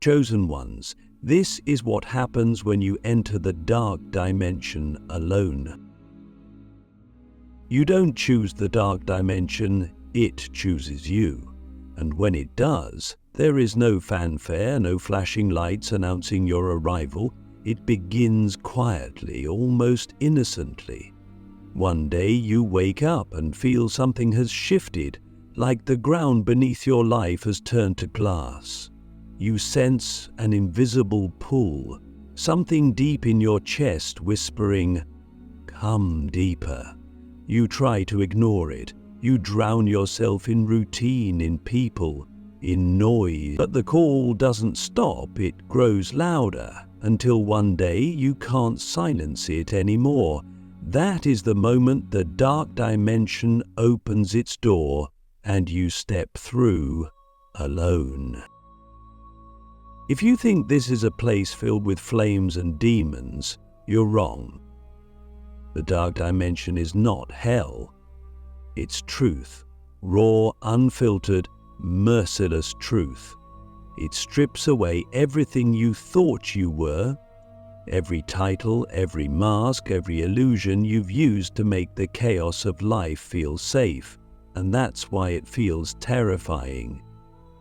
Chosen ones, this is what happens when you enter the dark dimension alone. You don't choose the dark dimension, it chooses you. And when it does, there is no fanfare, no flashing lights announcing your arrival. It begins quietly, almost innocently. One day you wake up and feel something has shifted, like the ground beneath your life has turned to glass. You sense an invisible pull, something deep in your chest whispering, "Come deeper." You try to ignore it. You drown yourself in routine, in people, in noise. But the call doesn't stop, it grows louder, until one day you can't silence it anymore. That is the moment the dark dimension opens its door and you step through alone. If you think this is a place filled with flames and demons, you're wrong. The dark dimension is not hell. It's truth, raw, unfiltered, merciless truth. It strips away everything you thought you were, every title, every mask, every illusion you've used to make the chaos of life feel safe. And that's why it feels terrifying.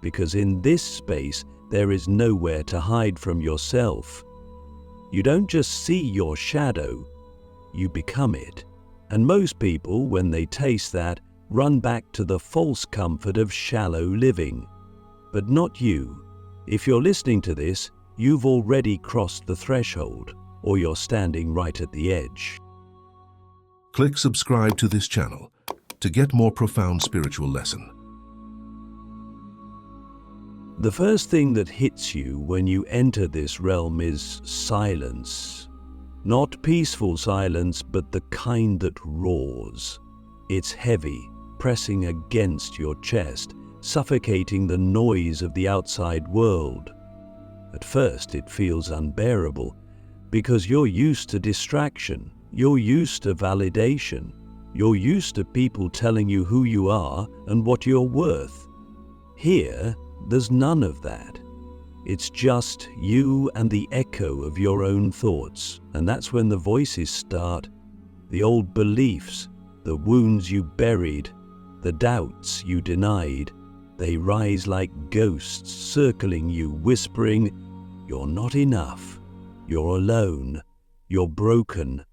Because in this space, there is nowhere to hide from yourself. You don't just see your shadow, you become it. And most people, when they taste that, run back to the false comfort of shallow living. But not you. If you're listening to this, you've already crossed the threshold, or you're standing right at the edge. Click subscribe to this channel to get more profound spiritual lesson. The first thing that hits you when you enter this realm is silence. Not peaceful silence, but the kind that roars. It's heavy, pressing against your chest, suffocating the noise of the outside world. At first it feels unbearable, because you're used to distraction, you're used to validation, you're used to people telling you who you are and what you're worth. Here, there's none of that. It's just you and the echo of your own thoughts, and that's when the voices start. The old beliefs, the wounds you buried, the doubts you denied, they rise like ghosts circling you, whispering, "You're not enough, you're alone, you're broken."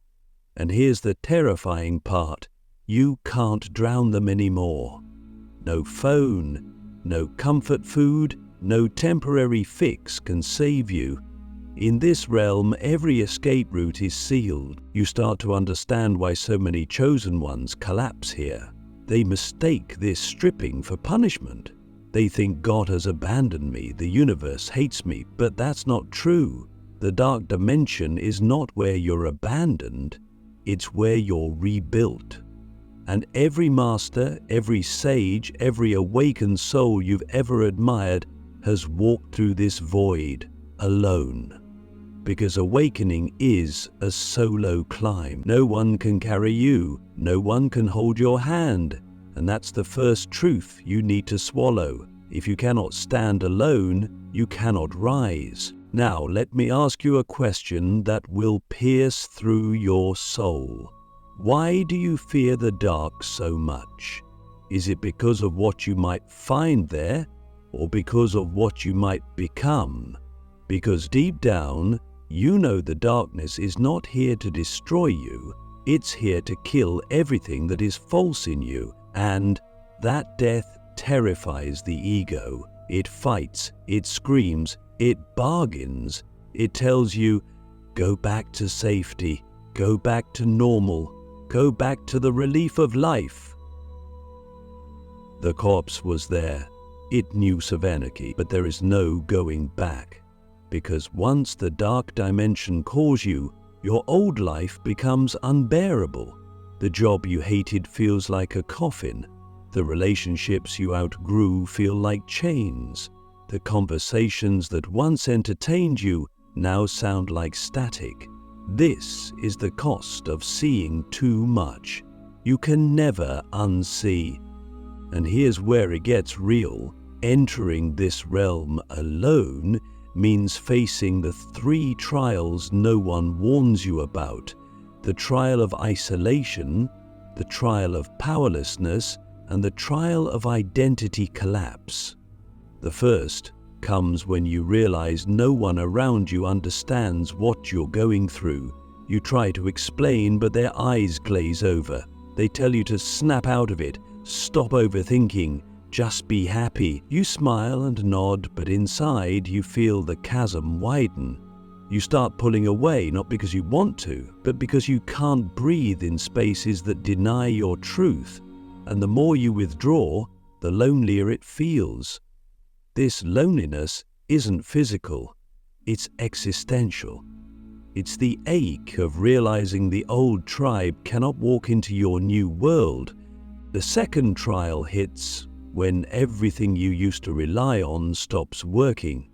And here's the terrifying part, you can't drown them anymore. No phone, no comfort food, no temporary fix can save you. In this realm, every escape route is sealed. You start to understand why so many chosen ones collapse here. They mistake this stripping for punishment. They think God has abandoned me, the universe hates me, but that's not true. The dark dimension is not where you're abandoned, it's where you're rebuilt. And every master, every sage, every awakened soul you've ever admired has walked through this void alone. Because awakening is a solo climb. No one can carry you, no one can hold your hand. And that's the first truth you need to swallow. If you cannot stand alone, you cannot rise. Now let me ask you a question that will pierce through your soul. Why do you fear the dark so much? Is it because of what you might find there, or because of what you might become? Because deep down, you know the darkness is not here to destroy you, it's here to kill everything that is false in you, and that death terrifies the ego. It fights, it screams, it bargains, it tells you, go back to safety, go back to normal, go back to the relief of life. The corpse was there. It knew Savanaki, but there is no going back. Because once the dark dimension calls you, your old life becomes unbearable. The job you hated feels like a coffin. The relationships you outgrew feel like chains. The conversations that once entertained you now sound like static. This is the cost of seeing too much. You can never unsee. And here's where it gets real. Entering this realm alone means facing the 3 trials no one warns you about: the trial of isolation, the trial of powerlessness, and the trial of identity collapse. The first comes when you realize no one around you understands what you're going through. You try to explain, but their eyes glaze over. They tell you to snap out of it, stop overthinking, just be happy. You smile and nod, but inside you feel the chasm widen. You start pulling away, not because you want to, but because you can't breathe in spaces that deny your truth. And the more you withdraw, the lonelier it feels. This loneliness isn't physical, it's existential. It's the ache of realizing the old tribe cannot walk into your new world. The second trial hits when everything you used to rely on stops working.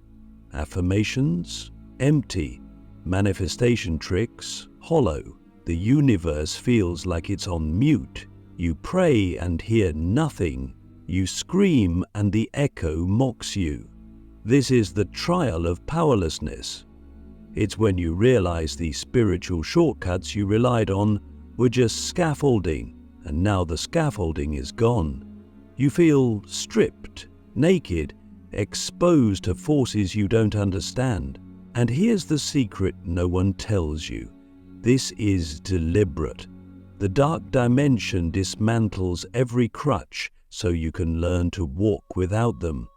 Affirmations, empty. Manifestation tricks, hollow. The universe feels like it's on mute. You pray and hear nothing. You scream and the echo mocks you. This is the trial of powerlessness. It's when you realize the spiritual shortcuts you relied on were just scaffolding, and now the scaffolding is gone. You feel stripped, naked, exposed to forces you don't understand. And here's the secret no one tells you. This is deliberate. The dark dimension dismantles every crutch so you can learn to walk without them.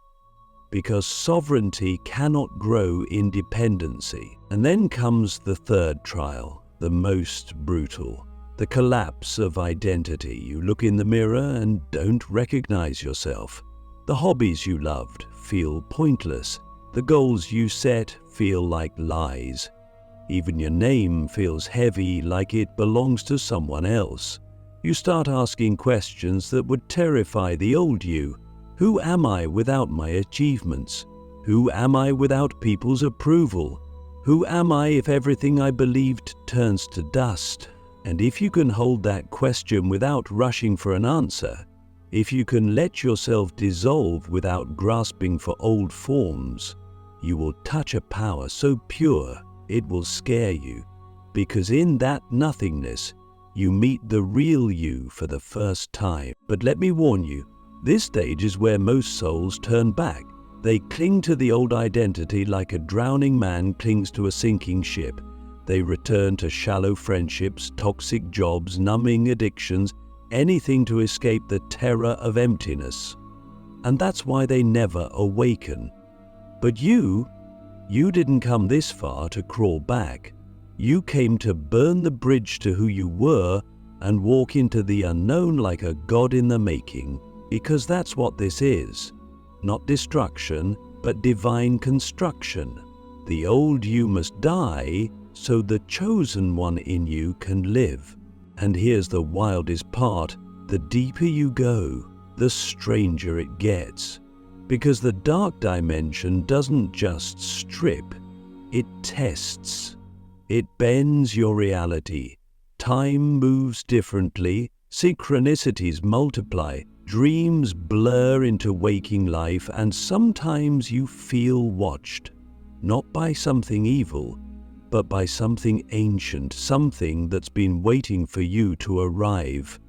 Because sovereignty cannot grow in dependency. And then comes the third trial, the most brutal. The collapse of identity. You look in the mirror and don't recognize yourself. The hobbies you loved feel pointless. The goals you set feel like lies. Even your name feels heavy, like it belongs to someone else. You start asking questions that would terrify the old you. Who am I without my achievements? Who am I without people's approval? Who am I if everything I believed turns to dust? And if you can hold that question without rushing for an answer, if you can let yourself dissolve without grasping for old forms, you will touch a power so pure it will scare you. Because in that nothingness, you meet the real you for the first time. But let me warn you, this stage is where most souls turn back. They cling to the old identity like a drowning man clings to a sinking ship. They return to shallow friendships, toxic jobs, numbing addictions, anything to escape the terror of emptiness. And that's why they never awaken. But you didn't come this far to crawl back. You came to burn the bridge to who you were and walk into the unknown like a god in the making. Because that's what this is. Not destruction, but divine construction. The old you must die so the chosen one in you can live. And here's the wildest part. The deeper you go, the stranger it gets. Because the dark dimension doesn't just strip, it tests. It bends your reality. Time moves differently, synchronicities multiply, dreams blur into waking life, and sometimes you feel watched. Not by something evil, but by something ancient, something that's been waiting for you to arrive.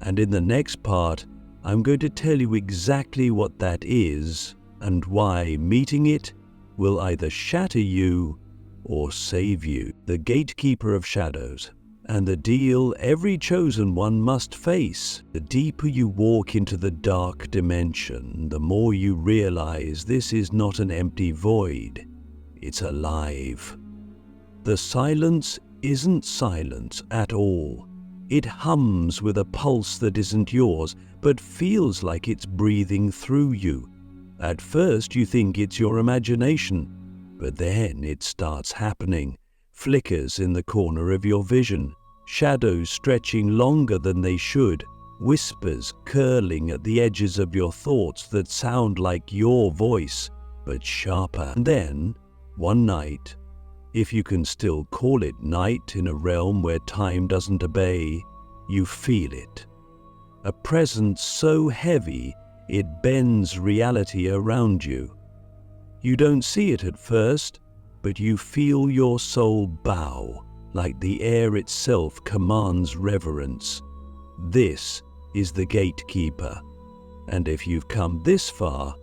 And in the next part, I'm going to tell you exactly what that is and why meeting it will either shatter you or save you. The Gatekeeper of Shadows, and the deal every chosen one must face. The deeper you walk into the dark dimension, the more you realize this is not an empty void, it's alive. The silence isn't silence at all. It hums with a pulse that isn't yours, but feels like it's breathing through you. At first you think it's your imagination, but then it starts happening. Flickers in the corner of your vision, shadows stretching longer than they should, whispers curling at the edges of your thoughts that sound like your voice, but sharper. And then, one night, if you can still call it night in a realm where time doesn't obey, you feel it. A presence so heavy it bends reality around you. You don't see it at first, but you feel your soul bow, like the air itself commands reverence. This is the Gatekeeper, and if you've come this far,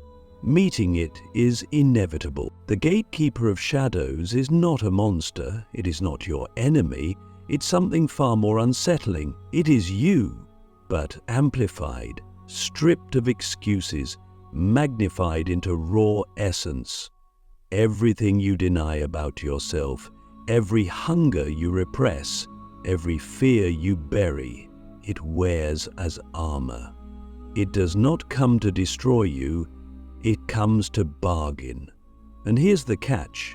meeting it is inevitable. The Gatekeeper of Shadows is not a monster, it is not your enemy, it's something far more unsettling. It is you, but amplified, stripped of excuses, magnified into raw essence. Everything you deny about yourself, every hunger you repress, every fear you bury, it wears as armor. It does not come to destroy you, it comes to bargain. And here's the catch.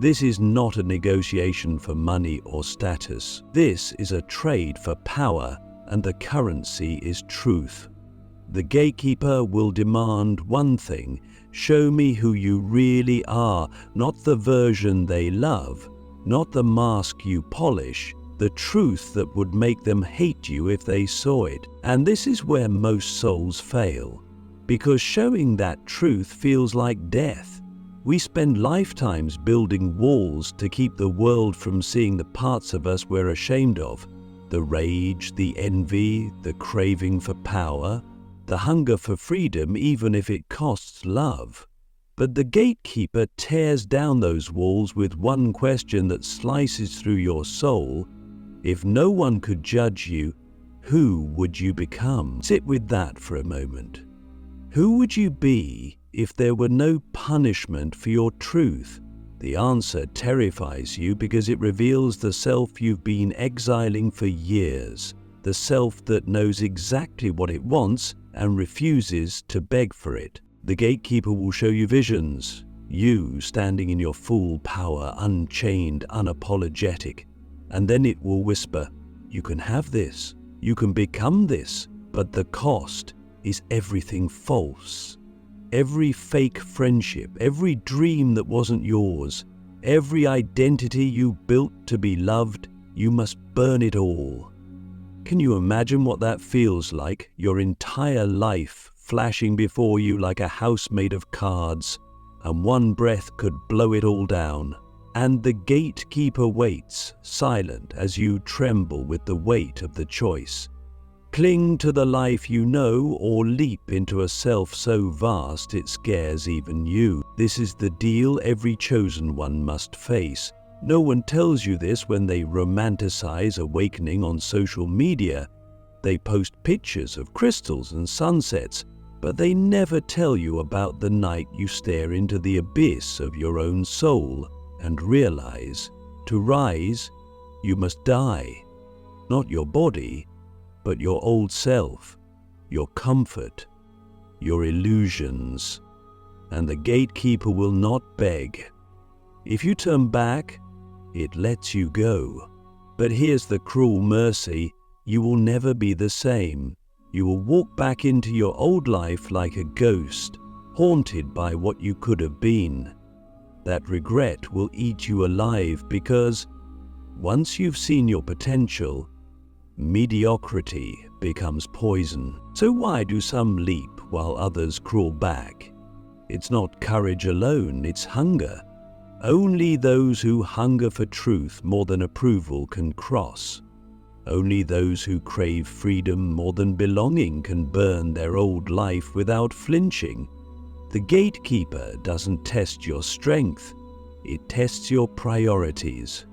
This is not a negotiation for money or status. This is a trade for power, and the currency is truth. The Gatekeeper will demand one thing: show me who you really are, not the version they love, not the mask you polish, the truth that would make them hate you if they saw it. And this is where most souls fail, because showing that truth feels like death. We spend lifetimes building walls to keep the world from seeing the parts of us we're ashamed of: the rage, the envy, the craving for power, the hunger for freedom, even if it costs love. But the Gatekeeper tears down those walls with one question that slices through your soul. If no one could judge you, who would you become? Sit with that for a moment. Who would you be if there were no punishment for your truth? The answer terrifies you because it reveals the self you've been exiling for years, the self that knows exactly what it wants and refuses to beg for it. The Gatekeeper will show you visions, you standing in your full power, unchained, unapologetic. And then it will whisper, you can have this, you can become this, but the cost is everything false. Every fake friendship, every dream that wasn't yours, every identity you built to be loved, you must burn it all. Can you imagine what that feels like? Your entire life flashing before you like a house made of cards, and one breath could blow it all down. And the Gatekeeper waits, silent as you tremble with the weight of the choice. Cling to the life you know, or leap into a self so vast it scares even you. This is the deal every chosen one must face. No one tells you this when they romanticize awakening on social media. They post pictures of crystals and sunsets, but they never tell you about the night you stare into the abyss of your own soul and realize, to rise, you must die. Not your body, but your old self, your comfort, your illusions. And the Gatekeeper will not beg. If you turn back, it lets you go. But here's the cruel mercy: you will never be the same. You will walk back into your old life like a ghost, haunted by what you could have been. That regret will eat you alive because, once you've seen your potential, mediocrity becomes poison. So why do some leap while others crawl back? It's not courage alone, it's hunger. Only those who hunger for truth more than approval can cross. Only those who crave freedom more than belonging can burn their old life without flinching. The Gatekeeper doesn't test your strength, it tests your priorities.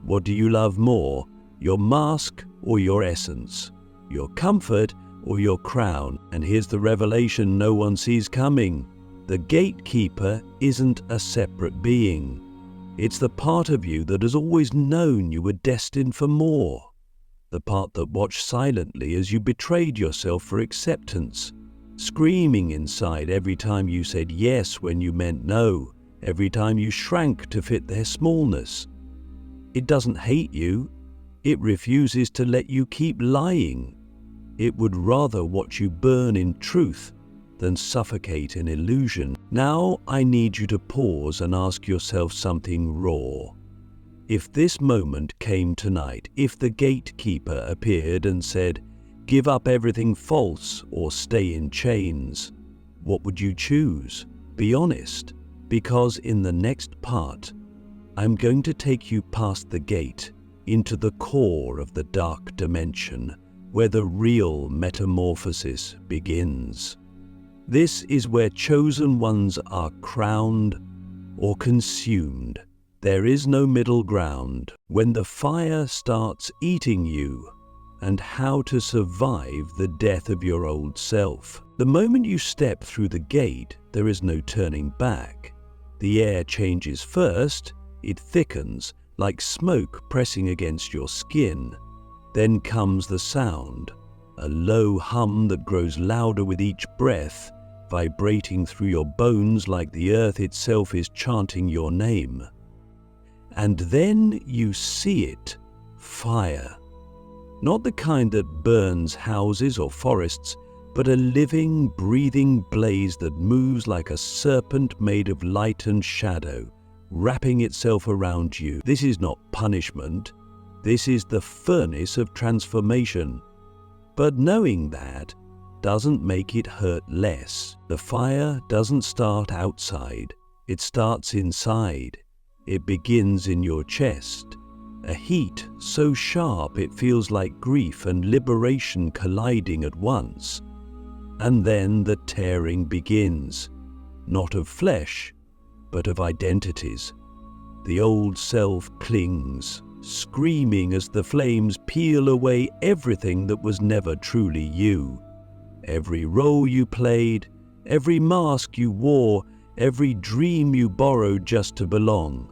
What do you love more, your mask or your essence? Your comfort or your crown? And here's the revelation no one sees coming. The Gatekeeper isn't a separate being. It's the part of you that has always known you were destined for more. The part that watched silently as you betrayed yourself for acceptance, screaming inside every time you said yes when you meant no, every time you shrank to fit their smallness. It doesn't hate you. It refuses to let you keep lying. It would rather watch you burn in truth than suffocate in illusion. Now I need you to pause and ask yourself something raw. If this moment came tonight, if the Gatekeeper appeared and said, give up everything false or stay in chains, what would you choose? Be honest. because in the next part, I'm going to take you past the gate into the core of the dark dimension where the real metamorphosis begins. This is where chosen ones are crowned or consumed. There is no middle ground when the fire starts eating you, and how to survive the death of your old self. The moment you step through the gate, there is no turning back. The air changes first, it thickens like smoke pressing against your skin. Then comes the sound, a low hum that grows louder with each breath, vibrating through your bones like the earth itself is chanting your name. And then you see it, fire. Not the kind that burns houses or forests, but a living, breathing blaze that moves like a serpent made of light and shadow, wrapping itself around you. This is not punishment. This is the furnace of transformation. But knowing that doesn't make it hurt less. The fire doesn't start outside. It starts inside. It begins in your chest. A heat so sharp it feels like grief and liberation colliding at once. And then the tearing begins, not of flesh, but of identities. The old self clings, screaming as the flames peel away everything that was never truly you. Every role you played, every mask you wore, every dream you borrowed just to belong.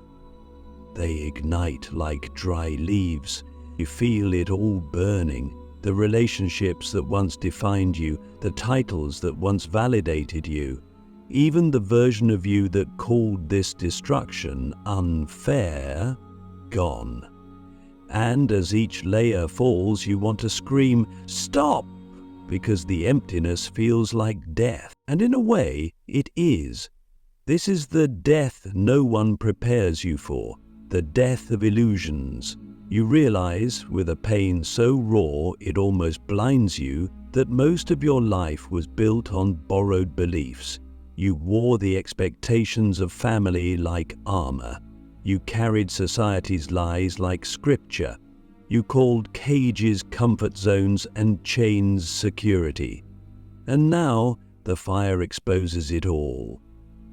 They ignite like dry leaves. You feel it all burning. The relationships that once defined you, the titles that once validated you, even the version of you that called this destruction unfair, gone. And as each layer falls, you want to scream, "Stop!" because the emptiness feels like death. And in a way, it is. This is the death no one prepares you for. The death of illusions. You realize, with a pain so raw it almost blinds you, that most of your life was built on borrowed beliefs. You wore the expectations of family like armor. You carried society's lies like scripture. You called cages comfort zones and chains security. And now the fire exposes it all.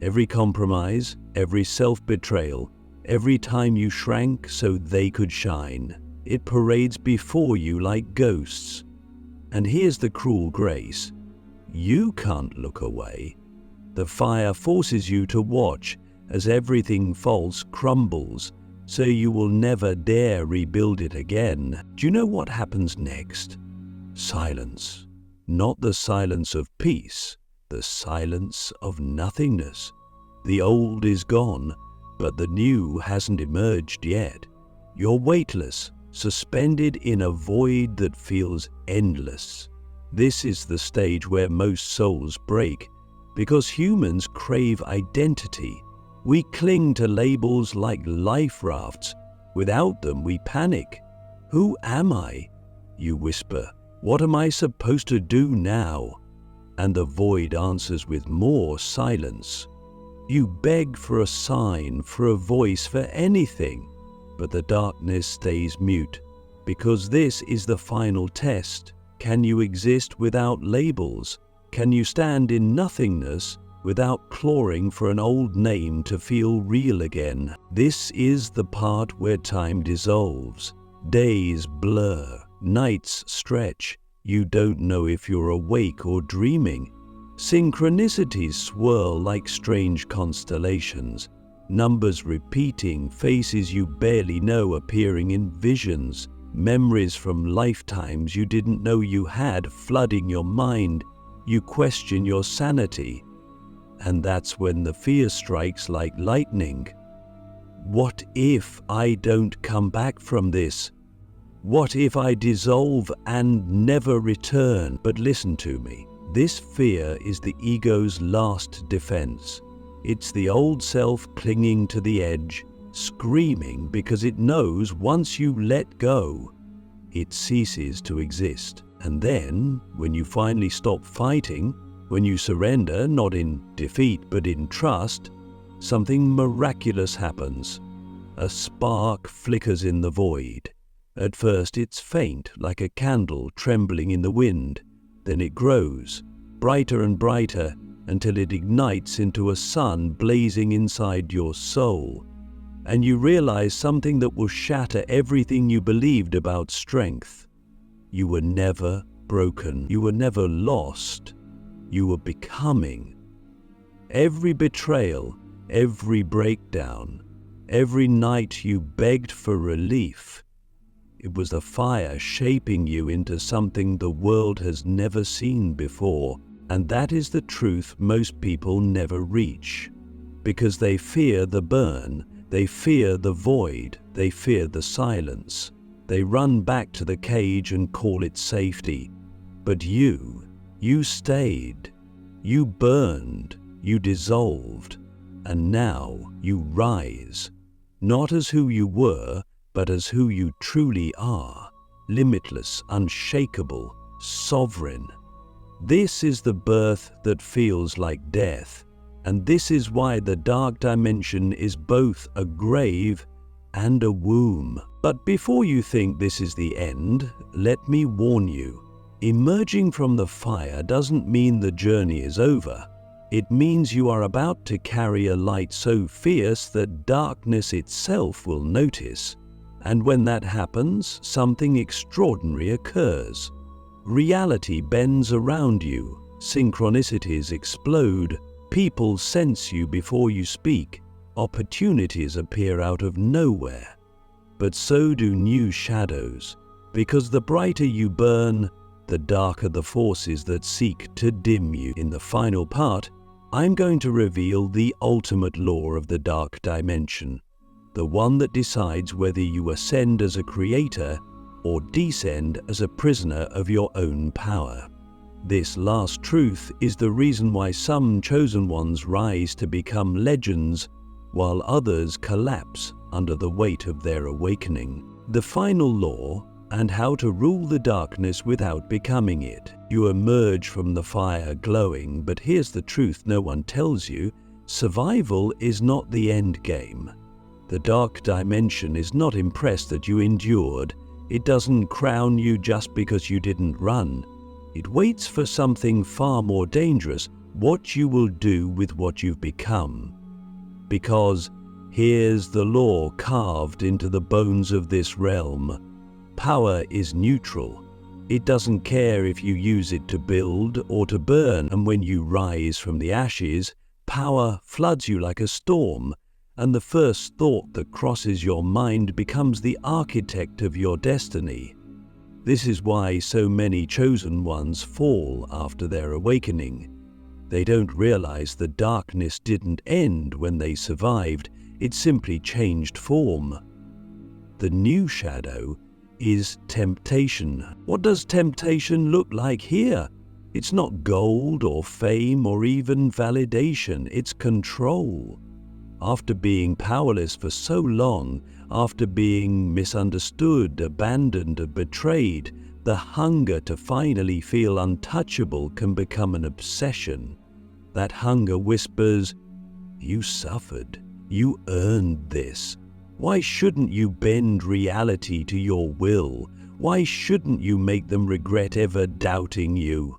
Every compromise, every self-betrayal, every time you shrank so they could shine, it parades before you like ghosts. And here's the cruel grace. You can't look away. The fire forces you to watch as everything false crumbles, so you will never dare rebuild it again. Do you know what happens next? Silence. Not the silence of peace, the silence of nothingness. The old is gone, but the new hasn't emerged yet. You're weightless, suspended in a void that feels endless. This is the stage where most souls break, because humans crave identity. We cling to labels like life rafts. Without them, we panic. Who am I? You whisper. What am I supposed to do now? And the void answers with more silence. You beg for a sign, for a voice, for anything, but the darkness stays mute, because this is the final test. Can you exist without labels? Can you stand in nothingness without clawing for an old name to feel real again? This is the part where time dissolves. Days blur, nights stretch. You don't know if you're awake or dreaming. Synchronicities swirl like strange constellations, numbers repeating, faces you barely know appearing in visions, memories from lifetimes you didn't know you had flooding your mind. You question your sanity, and that's when the fear strikes like lightning. What if I don't come back from this? What if I dissolve and never return? But listen to me. This fear is the ego's last defense. It's the old self clinging to the edge, screaming because it knows once you let go, it ceases to exist. And then, when you finally stop fighting, when you surrender, not in defeat but in trust, something miraculous happens. A spark flickers in the void. At first it's faint, like a candle trembling in the wind. Then it grows, brighter and brighter, until it ignites into a sun blazing inside your soul. And you realize something that will shatter everything you believed about strength. You were never broken. You were never lost. You were becoming. Every betrayal, every breakdown, every night you begged for relief, it was the fire shaping you into something the world has never seen before. And that is the truth most people never reach. Because they fear the burn, they fear the void, they fear the silence. They run back to the cage and call it safety. But you stayed. You burned. You dissolved. And now you rise. Not as who you were, but as who you truly are. Limitless, unshakable, sovereign. This is the birth that feels like death. And this is why the dark dimension is both a grave and a womb. But before you think this is the end, let me warn you. Emerging from the fire doesn't mean the journey is over. It means you are about to carry a light so fierce that darkness itself will notice. And when that happens, something extraordinary occurs. Reality bends around you, synchronicities explode, people sense you before you speak, opportunities appear out of nowhere. But so do new shadows, because the brighter you burn, the darker the forces that seek to dim you. In the final part, I'm going to reveal the ultimate law of the dark dimension, the one that decides whether you ascend as a creator or descend as a prisoner of your own power. This last truth is the reason why some chosen ones rise to become legends, while others collapse under the weight of their awakening. The final law, and how to rule the darkness without becoming it. You emerge from the fire glowing, but here's the truth no one tells you: survival is not the end game. The dark dimension is not impressed that you endured. It doesn't crown you just because you didn't run. It waits for something far more dangerous: what you will do with what you've become. Because here's the law carved into the bones of this realm. Power is neutral. It doesn't care if you use it to build or to burn, and when you rise from the ashes, power floods you like a storm, and the first thought that crosses your mind becomes the architect of your destiny. This is why so many chosen ones fall after their awakening. They don't realize the darkness didn't end when they survived, it simply changed form. The new shadow is temptation. What does temptation look like here? It's not gold or fame or even validation, it's control. After being powerless for so long, after being misunderstood, abandoned, and betrayed, the hunger to finally feel untouchable can become an obsession. That hunger whispers, "You suffered. You earned this. Why shouldn't you bend reality to your will? Why shouldn't you make them regret ever doubting you?"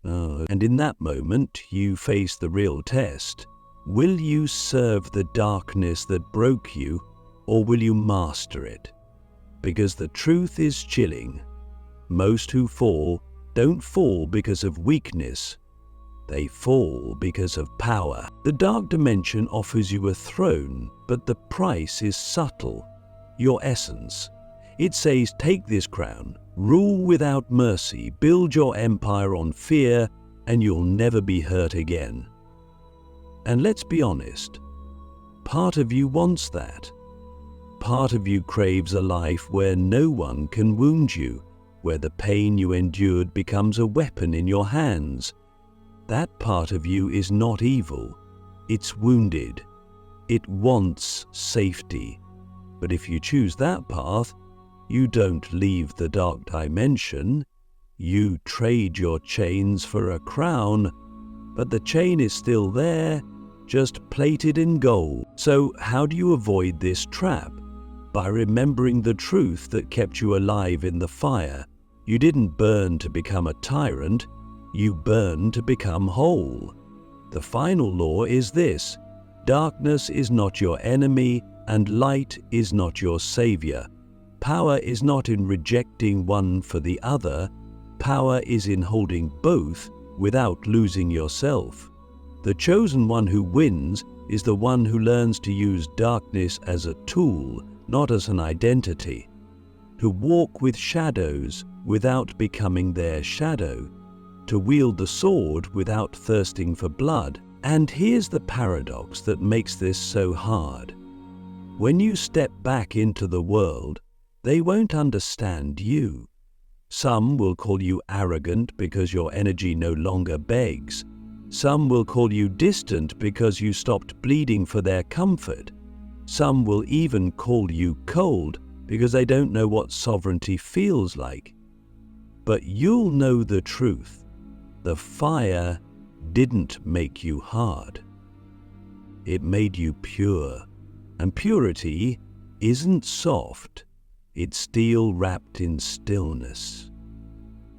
And in that moment, you face the real test. Will you serve the darkness that broke you, or will you master it? Because the truth is chilling. Most who fall don't fall because of weakness. They fall because of power. The dark dimension offers you a throne, but the price is subtle. Your essence. It says, take this crown, rule without mercy, build your empire on fear, and you'll never be hurt again. And let's be honest, part of you wants that. Part of you craves a life where no one can wound you, where the pain you endured becomes a weapon in your hands. That part of you is not evil, it's wounded. It wants safety. But if you choose that path, you don't leave the dark dimension. You trade your chains for a crown, but the chain is still there, just plated in gold. So how do you avoid this trap? By remembering the truth that kept you alive in the fire. You didn't burn to become a tyrant, you burned to become whole. The final law is this: darkness is not your enemy and light is not your savior. Power is not in rejecting one for the other, power is in holding both without losing yourself. The chosen one who wins is the one who learns to use darkness as a tool, not as an identity. To walk with shadows without becoming their shadow. To wield the sword without thirsting for blood. And here's the paradox that makes this so hard. When you step back into the world, they won't understand you. Some will call you arrogant because your energy no longer begs. Some will call you distant because you stopped bleeding for their comfort. Some will even call you cold because they don't know what sovereignty feels like. But you'll know the truth. The fire didn't make you hard. It made you pure. And purity isn't soft. It's steel wrapped in stillness.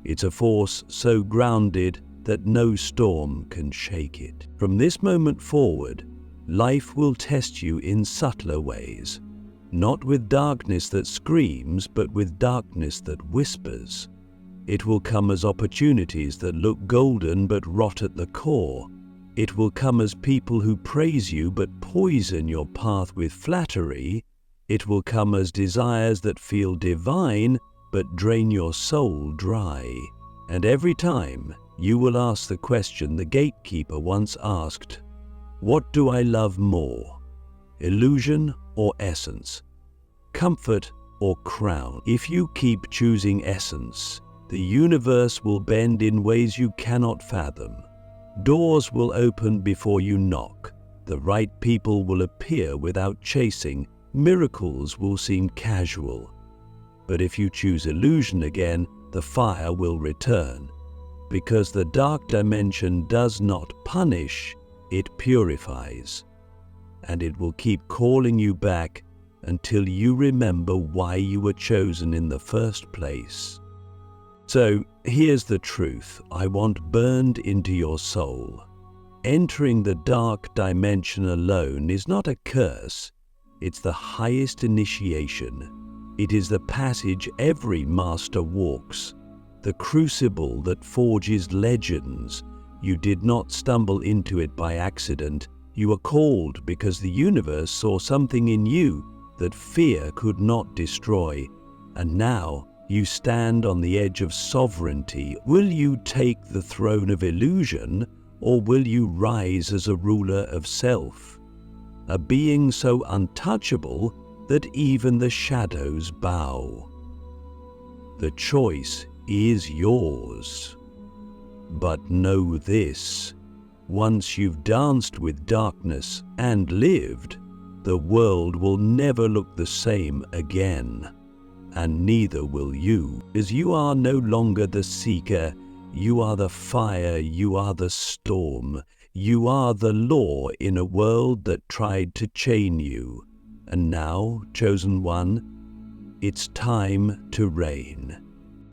It's a force so grounded that no storm can shake it. From this moment forward, life will test you in subtler ways. Not with darkness that screams, but with darkness that whispers. It will come as opportunities that look golden but rot at the core. It will come as people who praise you but poison your path with flattery. It will come as desires that feel divine but drain your soul dry. And every time, you will ask the question the Gatekeeper once asked: what do I love more? Illusion or essence? Comfort or crown? If you keep choosing essence, the universe will bend in ways you cannot fathom. Doors will open before you knock. The right people will appear without chasing. Miracles will seem casual. But if you choose illusion again, the fire will return. Because the dark dimension does not punish, it purifies. And it will keep calling you back until you remember why you were chosen in the first place. So here's the truth I want burned into your soul. Entering the dark dimension alone is not a curse. It's the highest initiation. It is the passage every master walks, the crucible that forges legends. You did not stumble into it by accident. You were called because the universe saw something in you that fear could not destroy. And now you stand on the edge of sovereignty. Will you take the throne of illusion, or will you rise as a ruler of self? A being so untouchable that even the shadows bow. The choice is yours. But know this: once you've danced with darkness and lived, the world will never look the same again. And neither will you, as you are no longer the seeker. You are the fire, you are the storm, you are the law in a world that tried to chain you. And now, chosen one, it's time to reign.